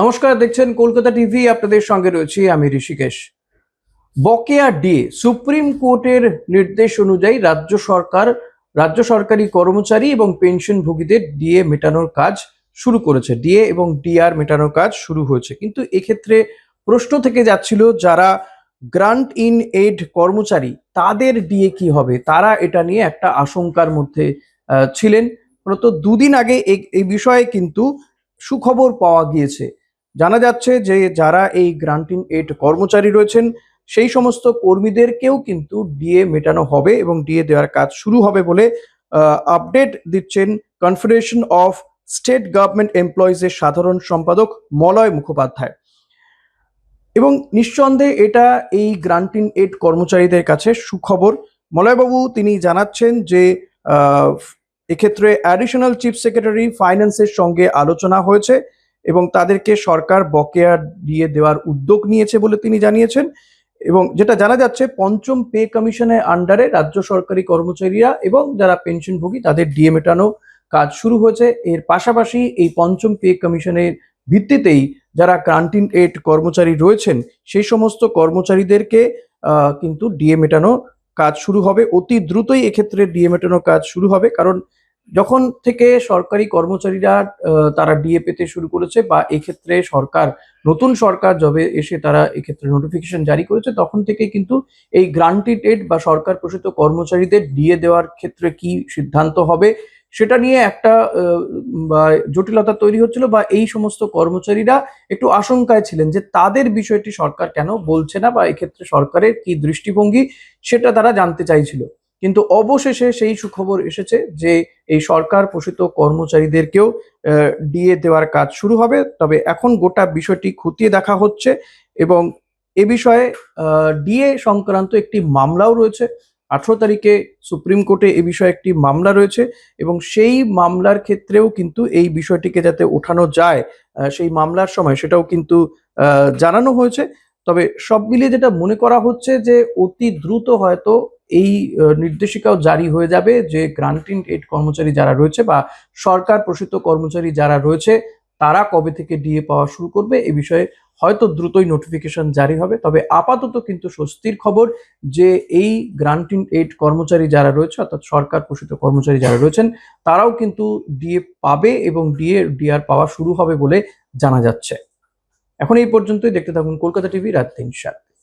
নমস্কার, দেখছেন কলকাতা টিভি। আপনাদের সঙ্গে রয়েছি আমি ঋষিকেশ। বকেয়া ডিএ সুপ্রিম কোর্টের নির্দেশ অনুযায়ী রাজ্য সরকারি কর্মচারী এবং পেনশনভোগীদের ডিএ মেটানোর কাজ শুরু করেছে। ডিএ এবং ডিআর মেটানোর কাজ শুরু হয়েছে, কিন্তু এক্ষেত্রে প্রশ্ন থেকে যাচ্ছিল যারা গ্রান্ট ইন এইড কর্মচারী তাদের ডিএ কি হবে। তারা এটা নিয়ে একটা আশঙ্কার মধ্যে ছিলেন। মূলত দুদিন আগে এই বিষয়ে কিন্তু সুখবর পাওয়া গিয়েছে। জানা যাচ্ছে যে যারা এই গ্রান্ট ইন এইড কর্মচারী রয়েছেন সেই সমস্ত কর্মীদেরকেও কিন্তু ডিএ মেটানো হবে এবং ডিএ দেওয়ার কাজ শুরু হবে বলে আপডেট দিচ্ছেন কনফেডারেশন অফ স্টেট গভর্নমেন্ট এমপ্লয়িজের সাধারণ সম্পাদক মলয় মুখোপাধ্যায়। এবং নিঃসন্দেহে এটা এই গ্রান্ট ইন এইড কর্মচারীদের কাছে সুখবর। মলয়বাবু তিনি জানাচ্ছেন যে এক্ষেত্রে অ্যাডিশনাল চিফ সেক্রেটারি ফাইন্যান্সের সঙ্গে আলোচনা হয়েছে এবং তাদেরকে সরকার বকেয়া দিয়ে দেওয়ার উদ্যোগ নিয়েছে বলে তিনি জানিয়েছেন। এবং যেটা জানা যাচ্ছে, পঞ্চম পে কমিশনের আন্ডারে রাজ্য সরকারি কর্মচারীরা এবং যারা পেনশনভোগী তাদের ডিএ মেটানো কাজ শুরু হয়েছে। এর পাশাপাশি এই পঞ্চম পে কমিশনের ভিত্তিতেই যারা গ্রান্ট ইন এইড কর্মচারী রয়েছেন সেই সমস্ত কর্মচারীদেরকে কিন্তু ডিএ মেটানো কাজ শুরু হবে। অতি দ্রুতই এক্ষেত্রে ডিএ মেটানোর কাজ শুরু হবে, কারণ যখন থেকে সরকারি কর্মচারীরা তারা ডিএ পেতে শুরু করেছে, বা এক্ষেত্রে নতুন সরকার যবে এসে তারা এক্ষেত্রে নোটিফিকেশন জারি করেছে, তখন থেকে কিন্তু এই গ্রান্টেড এড বা সরকার পোষিত কর্মচারীদের ডিএ দেওয়ার ক্ষেত্রে কি সিদ্ধান্ত হবে সেটা নিয়ে একটা বা জটিলতা তৈরি হচ্ছিল, বা এই সমস্ত কর্মচারীরা একটু আশঙ্কায় ছিলেন যে তাদের বিষয়টি সরকার কেন বলছে না, বা এক্ষেত্রে সরকারের কি দৃষ্টিভঙ্গি সেটা তারা জানতে চাইছিল। কিন্তু অবশেষে সেই সুখবর এসেছে যে এই সরকার পোষিত কর্মচারীদেরকেও ডিএ দেওয়ার কাজ শুরু হবে। তবে এখন গোটা বিষয়টি খতিয়ে দেখা হচ্ছে এবং এ বিষয়ে ডিএ সংক্রান্ত একটি মামলাও রয়েছে। 18 তারিখে সুপ্রিম কোর্টে এ বিষয়ে একটি মামলা রয়েছে এবং সেই মামলার ক্ষেত্রেও কিন্তু এই বিষয়টিকে যাতে ওঠানো যায় সেই মামলার সময় সেটাও কিন্তু জানানো হয়েছে। তবে সব মিলিয়ে যেটা মনে করা হচ্ছে যে অতি দ্রুত হয়তো এই নির্দেশিকাও জারি হয়ে যাবে যে গ্রান্ট ইন এইড কর্মচারী যারা রয়েছে বা সরকার প্রসূত কর্মচারী যারা রয়েছে তারা কবে থেকে ডিএ পাওয়া শুরু করবে এ বিষয়ে হয়তো দ্রুতই নোটিফিকেশন জারি হবে। তবে আপাতত কিন্তু স্বস্তির খবর যে এই গ্রান্ট ইন এইড কর্মচারী যারা রয়েছে, অর্থাৎ সরকার পোষিত কর্মচারী যারা রয়েছেন, তারাও কিন্তু ডিএ পাবে এবং ডিআর পাওয়া শুরু হবে বলে জানা যাচ্ছে। এখন এই পর্যন্তই। দেখতে থাকুন কলকাতা টিভি রাত 3 সাত।